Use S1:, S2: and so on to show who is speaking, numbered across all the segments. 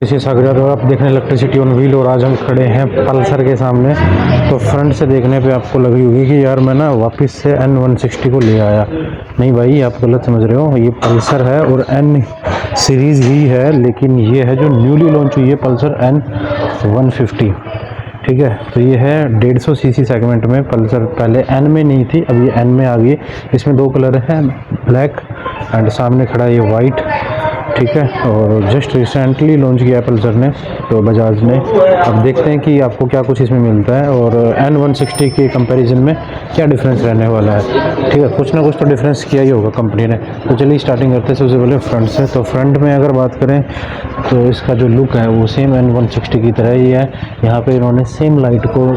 S1: इसी सागरिया तो आप देखने इलेक्ट्रिसिटी ऑन व्हील, और आज हम खड़े हैं पल्सर के सामने। तो फ्रंट से देखने पे आपको लग रही होगी कि यार मैं ना वापस से N160 को ले आया। नहीं भाई, आप गलत समझ रहे हो, ये पल्सर है और N सीरीज़ ही है, लेकिन ये है जो न्यूली लॉन्च हुई है पल्सर N150। ठीक है, तो ये है 150 सीसी सेगमेंट में पल्सर। पहले N में नहीं थी, अब ये N में आ गई। इसमें दो कलर हैं, ब्लैक एंड सामने खड़ा है ये वाइट। ठीक है, और जस्ट रिसेंटली लॉन्च किया पल्सर ने, तो बजाज ने। अब देखते हैं कि आपको क्या कुछ इसमें मिलता है और N160 के कंपैरिजन में क्या डिफरेंस रहने वाला है। ठीक है, कुछ ना कुछ तो डिफरेंस किया ही होगा कंपनी ने। तो चलिए स्टार्टिंग करते हैं सबसे पहले फ्रंट से। तो फ्रंट में अगर बात करें तो इसका जो लुक है वो सेम N160 की तरह ही है। यहाँ पे इन्होंने सेम लाइट को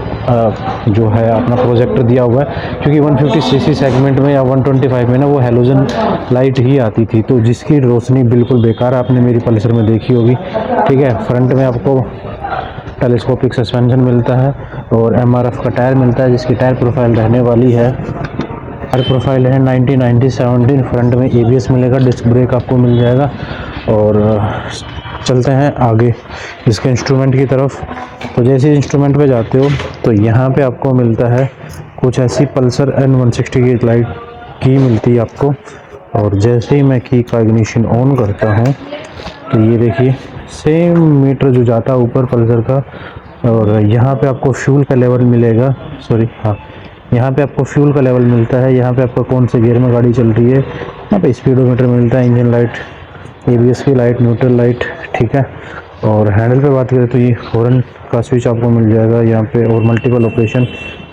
S1: जो है अपना प्रोजेक्टर दिया हुआ है, क्योंकि 150 सीसी सेगमेंट में या 125 में ना वो हेलोजन लाइट ही आती थी, तो जिसकी रोशनी बिल्कुल बेकार आपने मेरी पल्सर में देखी होगी। ठीक है, फ्रंट में आपको टेलीस्कोपिक सस्पेंशन मिलता है और MRF का टायर मिलता है, जिसकी टायर प्रोफाइल रहने वाली है, टायर प्रोफाइल है 90-90-70। फ्रंट में ABS मिलेगा, डिस्क ब्रेक आपको मिल जाएगा। और चलते हैं आगे इसके इंस्ट्रूमेंट की तरफ। तो जैसे इंस्ट्रूमेंट पे जाते हो तो यहाँ पे आपको मिलता है कुछ ऐसी पल्सर N160 की लाइट की मिलती है आपको। और जैसे ही मैं की का इग्निशन ऑन करता हूँ तो ये देखिए सेम मीटर जो जाता है ऊपर पल्सर का। और यहाँ पे आपको फ्यूल का लेवल मिलेगा, यहाँ पे आपको फ्यूल का लेवल मिलता है। यहाँ पे आपको कौन से गियर में गाड़ी चल रही है, यहाँ पे स्पीडोमीटर मिलता है, इंजन लाइट, ABS की लाइट, न्यूट्रल लाइट। ठीक है, और हैंडल पे बात करें तो ये हॉर्न का स्विच आपको मिल जाएगा यहाँ पे, और मल्टीपल ऑपरेशन।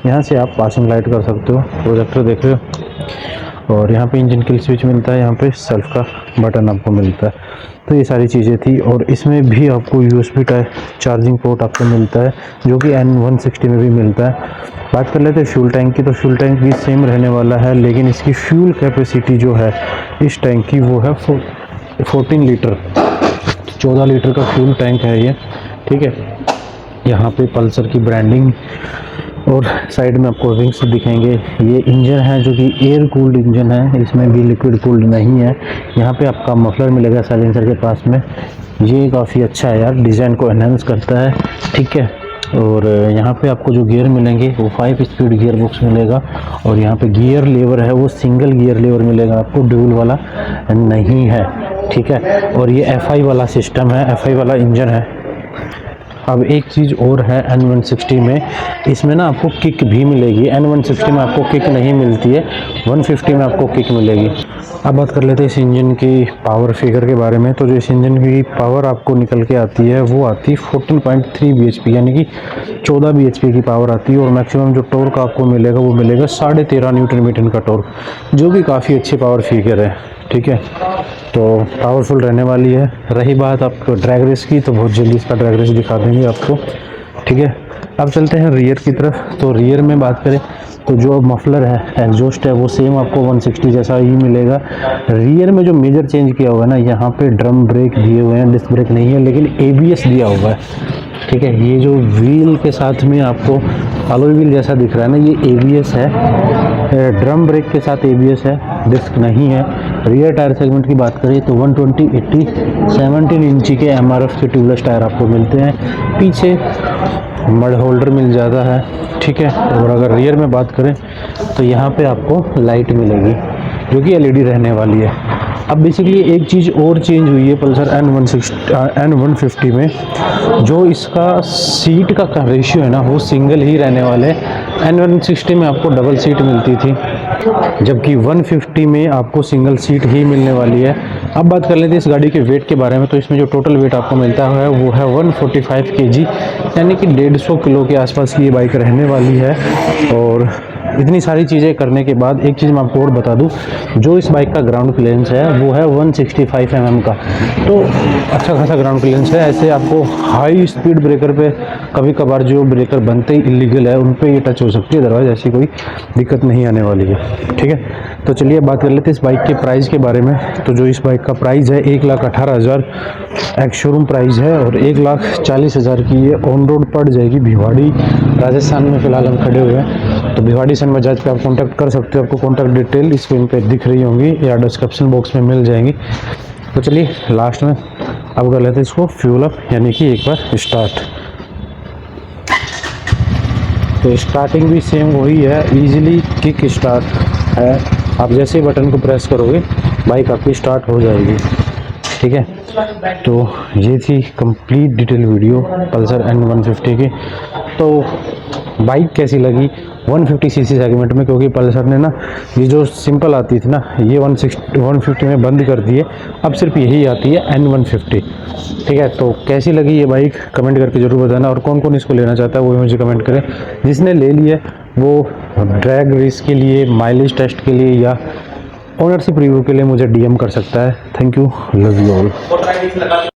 S1: यहाँ से आप पासिंग लाइट कर सकते हो, प्रोजेक्टर देख रहे हो। और यहाँ पे इंजन किल स्विच मिलता है, यहाँ पे सेल्फ का बटन आपको मिलता है। तो ये सारी चीज़ें थी, और इसमें भी आपको USB टाइप चार्जिंग पोर्ट आपको मिलता है, जो कि N160 में भी मिलता है। बात कर लेते हैं फ्यूल टैंक की, तो फ्यूल टैंक भी सेम रहने वाला है, लेकिन इसकी फ्यूल कैपेसिटी जो है इस टैंक की वो है 14 लीटर, 14 लीटर का फ्यूल टैंक है ये। ठीक है, यहाँ पे पल्सर की ब्रांडिंग और साइड में आपको विंग्स दिखेंगे। ये इंजन है जो कि एयर कूल्ड इंजन है, इसमें भी लिक्विड कूल्ड नहीं है। यहाँ पे आपका मफलर मिलेगा साइलेंसर के पास में, ये काफ़ी अच्छा है यार, डिज़ाइन को एनहांस करता है। ठीक है, और यहाँ पे आपको जो गियर मिलेंगे वो 5 स्पीड गियर बॉक्स मिलेगा। और यहाँ पे गियर लेवर है वो सिंगल गियर लेवर मिलेगा आपको, ड्यूल वाला नहीं है। ठीक है, और ये FI वाला सिस्टम है, FI वाला इंजन है। अब एक चीज़ और है N160 में, इसमें ना आपको किक भी मिलेगी। N160 में आपको किक नहीं मिलती है, 150 में आपको किक मिलेगी। अब बात कर लेते हैं इस इंजन की पावर फिगर के बारे में। तो जो इस इंजन की पावर आपको निकल के आती है वो आती है 14.3 bhp, यानी कि 14 bhp की पावर आती है। और मैक्सिमम जो टॉर्क आपको मिलेगा वो मिलेगा 13.5 न्यूटन मीटर का टॉर्क, जो कि काफ़ी अच्छी पावर फिगर है। ठीक है, तो पावरफुल रहने वाली है। रही बात आपको ड्रैग रेस की, तो बहुत जल्दी इसका ड्रैग रेस दिखा देंगे आपको। ठीक है, अब चलते हैं रियर की तरफ। तो रियर में बात करें तो जो मफलर है, एग्जॉस्ट है, वो सेम आपको 160 जैसा ही मिलेगा। रियर में जो मेजर चेंज किया हुआ है ना, यहाँ पे ड्रम ब्रेक दिए हुए हैं, डिस्क ब्रेक नहीं है, लेकिन ABS दिया हुआ है। ठीक है, ये जो व्हील के साथ में आपको अलॉय व्हील जैसा दिख रहा है ना, ये ABS है, ड्रम ब्रेक के साथ ABS है, डिस्क नहीं है। रियर टायर सेगमेंट की बात करें तो 120/80 इंची के MRF के ट्यूबलेस टायर आपको मिलते हैं। पीछे मड होल्डर मिल जाता है। ठीक है, और अगर रियर में बात करें तो यहाँ पे आपको लाइट मिलेगी जो कि LED रहने वाली है। अब बेसिकली एक चीज़ और चेंज हुई है पल्सर N150 में, जो इसका सीट का रेशियो है ना वो सिंगल ही रहने वाले। N160 में आपको डबल सीट मिलती थी, जबकि 150 में आपको सिंगल सीट ही मिलने वाली है। अब बात कर लेते हैं इस गाड़ी के वेट के बारे में। तो इसमें जो टोटल वेट आपको मिलता है वो है 145 kg, यानी कि 150 किलो के आसपास की ये बाइक रहने वाली है। और इतनी सारी चीज़ें करने के बाद एक चीज़ मैं आपको और बता दूं, जो इस बाइक का ग्राउंड क्लियरेंस है वो है 165 mm का, तो अच्छा खासा ग्राउंड क्लियरेंस है। ऐसे आपको हाई स्पीड ब्रेकर पे कभी कभार जो ब्रेकर बनते ही इलीगल है उन पे ये टच हो सकती है, अदरवाइज ऐसी कोई दिक्कत नहीं आने वाली है। ठीक है, तो चलिए बात कर लेते हैं इस बाइक के प्राइस के बारे में। तो जो इस बाइक का प्राइस है 1,18,000 एक्स शोरूम प्राइस है, और 1,40,000 की ये ऑन रोड पड़ जाएगी। भिवाड़ी राजस्थान में फ़िलहाल हम खड़े हुए हैं, तो भिवाड़ी सन बजाज पे आप कांटेक्ट कर सकते हो। आपको कांटेक्ट डिटेल स्क्रीन पे दिख रही होंगी या डिस्क्रिप्शन बॉक्स में मिल जाएंगी। तो चलिए लास्ट में अब कर लेते हैं इसको फ्यूल अप, यानी कि एक बार स्टार्ट। तो स्टार्टिंग भी सेम वही है, इजीली किक स्टार्ट है। आप जैसे ही बटन को प्रेस करोगे बाइक आपकी स्टार्ट हो जाएगी, ठीक है। तो ये थी complete detail video Pulsar N150 की। तो बाइक कैसी लगी 150 सीसी सेगमेंट में, क्योंकि पल्सर ने ना ये जो सिंपल आती थी ना ये 150 में बंद कर दिए, अब सिर्फ यही आती है N150, ठीक है। तो कैसी लगी ये बाइक कमेंट करके ज़रूर बताना, और कौन कौन इसको लेना चाहता है वो भी मुझे कमेंट करें। जिसने ले ली है वो ड्रैग रेस के लिए, माइलेज टेस्ट के लिए या ओनरशिप रिव्यू के लिए मुझे DM कर सकता है। Thank you, love you all.